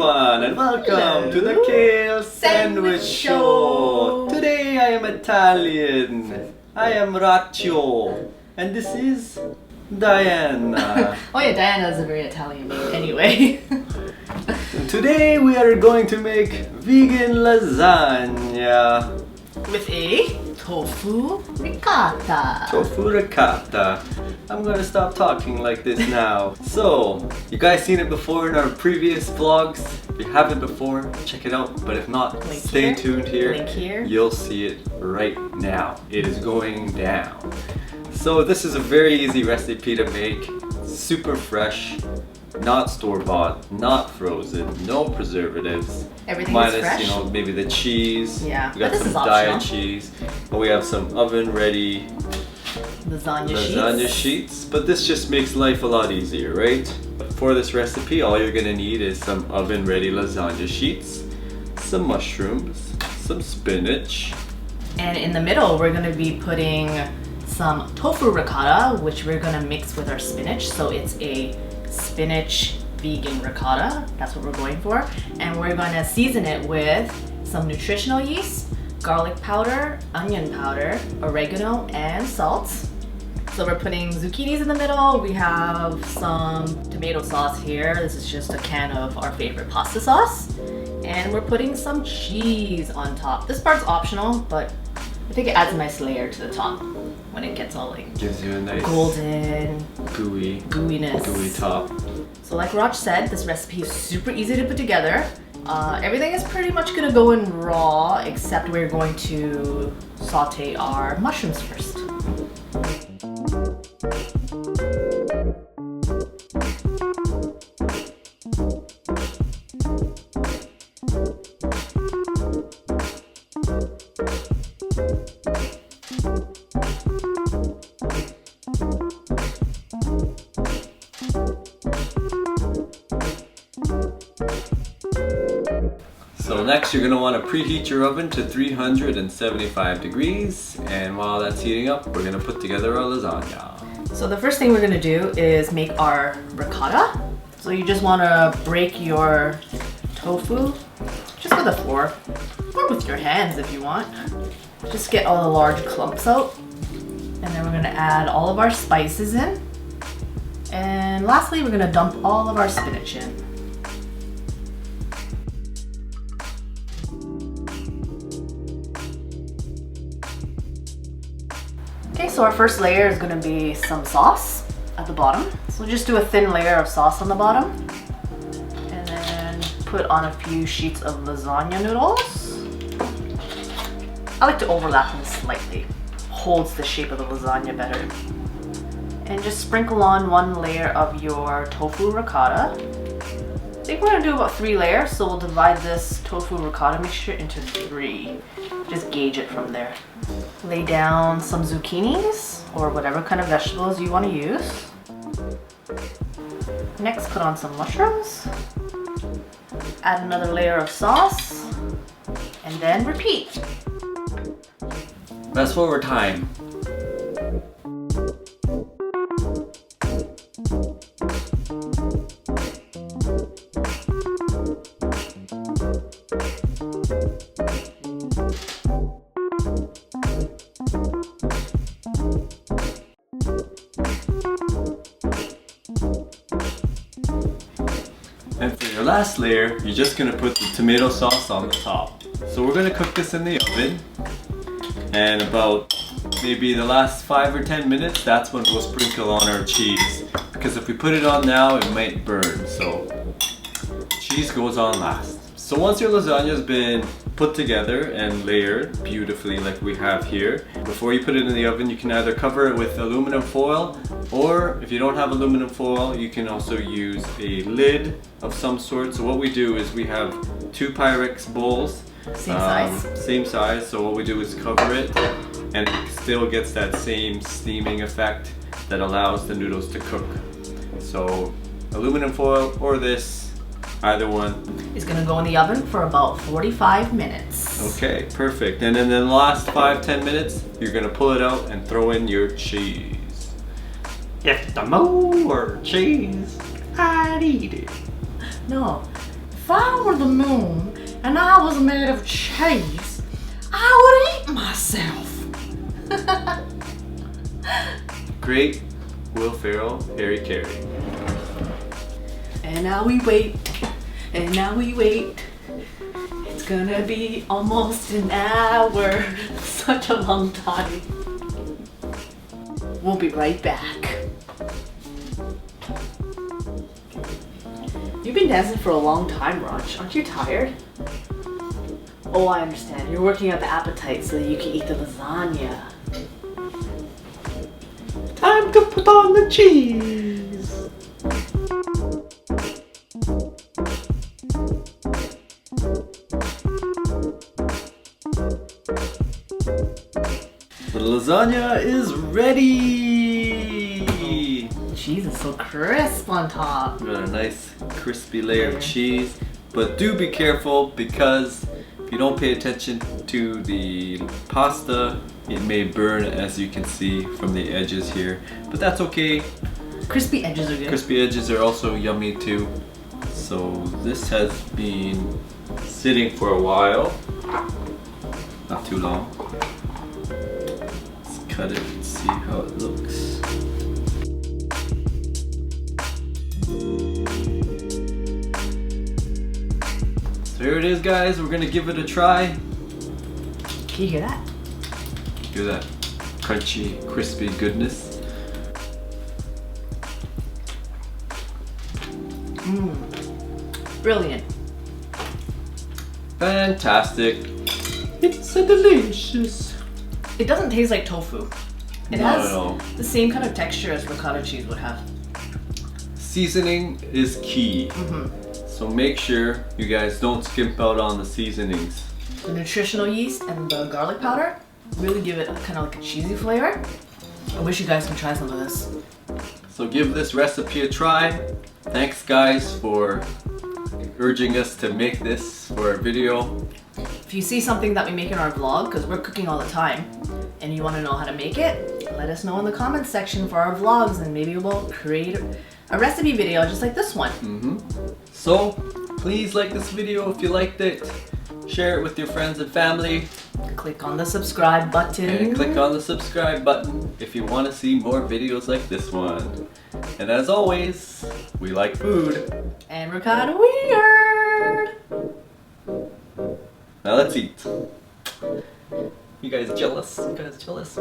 everyone and welcome to the Kale Sandwich Show. Today I am Italian. I am Raccio and this is Diana. Oh yeah, Diana is a very Italian name anyway. Today we are going to make vegan lasagna. With a tofu ricotta. Tofu ricotta. I'm gonna stop talking like this now. So, you guys seen it before in our previous vlogs? If you haven't before, check it out. But if not, Link stay here. tuned here. Link here. You'll see it right now. It is going down. So this is a very easy recipe to make. Super fresh. Not store-bought, not frozen, no preservatives. Everything minus, is fresh. you know, maybe the cheese. Yeah, we got but this some is diet optional. cheese. But we have some oven-ready lasagna sheets. But this just makes life a lot easier, right? But for this recipe, all you're gonna need is some oven-ready lasagna sheets, some mushrooms, some spinach. And in the middle, we're gonna be putting some tofu ricotta, which we're gonna mix with our spinach. So it's a spinach vegan ricotta. That's what we're going for. And we're gonna season it with some nutritional yeast, garlic powder, onion powder, oregano, and salt. So we're putting zucchinis in the middle. We have some tomato sauce here. This is just a can of our favorite pasta sauce. And we're putting some cheese on top. This part's optional, but I think it adds a nice layer to the top when it gets all like Gives you a nice golden gooiness. Gooey top. So like Raj said, this recipe is super easy to put together. Everything is pretty much gonna go in raw, except we're going to saute our mushrooms first. So next you're going to want to preheat your oven to 375 degrees, and while that's heating up we're going to put together our lasagna. So the first thing we're gonna do is make our ricotta. So you just wanna break your tofu just with a fork or with your hands if you want. Just get all the large clumps out. And then we're gonna add all of our spices in. And lastly, we're gonna dump all of our spinach in. Okay, so our first layer is going to be some sauce at the bottom. So just do a thin layer of sauce on the bottom. And then put on a few sheets of lasagna noodles. I like to overlap them slightly. Holds the shape of the lasagna better. And just sprinkle on one layer of your tofu ricotta. I think we're going to do about 3 layers, so we'll divide this tofu ricotta mixture into 3. Just gauge it from there. Lay down some zucchinis or whatever kind of vegetables you want to use. Next, put on some mushrooms. Add another layer of sauce. And then repeat. Fast forward time. And for your last layer, you're just going to put the tomato sauce on the top. So we're going to cook this in the oven, and about maybe the last 5 or 10 minutes, that's when we'll sprinkle on our cheese. Because if we put it on now, it might burn, so cheese goes on last. So once your lasagna has been put together and layered beautifully like we have here, before you put it in the oven, you can either cover it with aluminum foil, or if you don't have aluminum foil, you can also use a lid of some sort. So what we do is we have 2 Pyrex bowls. Same size, so what we do is cover it, and it still gets that same steaming effect that allows the noodles to cook. So aluminum foil or this, either one. It's gonna go in the oven for about 45 minutes. Okay, perfect. And then in the last 5-10 minutes, you're gonna pull it out and throw in your cheese. If the more cheese, I'd eat it. No, if I were the moon and I was made of cheese, I would eat myself. Great Will Ferrell, Harry Carey. And now we wait, and now we wait. It's gonna be almost an hour. Such a long time. We'll be right back. You've been dancing for a long time, Raj. Aren't you tired? Oh, I understand. You're working up the appetite so that you can eat the lasagna. Time to put on the cheese. The lasagna is ready. Cheese is so crisp on top. We got a nice crispy layer of cheese, but do be careful because if you don't pay attention to the pasta, it may burn, as you can see from the edges here, but that's okay. Crispy edges are good. Crispy edges are also yummy too. So this has been sitting for a while, not too long. Let's cut it and see how it looks. So here it is, guys. We're gonna give it a try. Can you hear that? Hear that crunchy, crispy goodness. Brilliant. Fantastic. It's a delicious. It doesn't taste like tofu. It Not has at all. the same kind of texture as ricotta cheese would have. Seasoning is key. So make sure you guys don't skimp out on the seasonings. The nutritional yeast and the garlic powder really give it kind of like a cheesy flavor. I wish you guys could try some of this. So give this recipe a try. Thanks guys for urging us to make this for our video. If you see something that we make in our vlog, because we're cooking all the time, and you want to know how to make it, let us know in the comments section for our vlogs, and maybe we'll create a recipe video just like this one. So please like this video if you liked it. Share it with your friends and family. Click on the subscribe button. And click on the subscribe button if you want to see more videos like this one. And as always, we like food. And we're kind of weird. Now let's eat. You guys jealous? You guys jealous?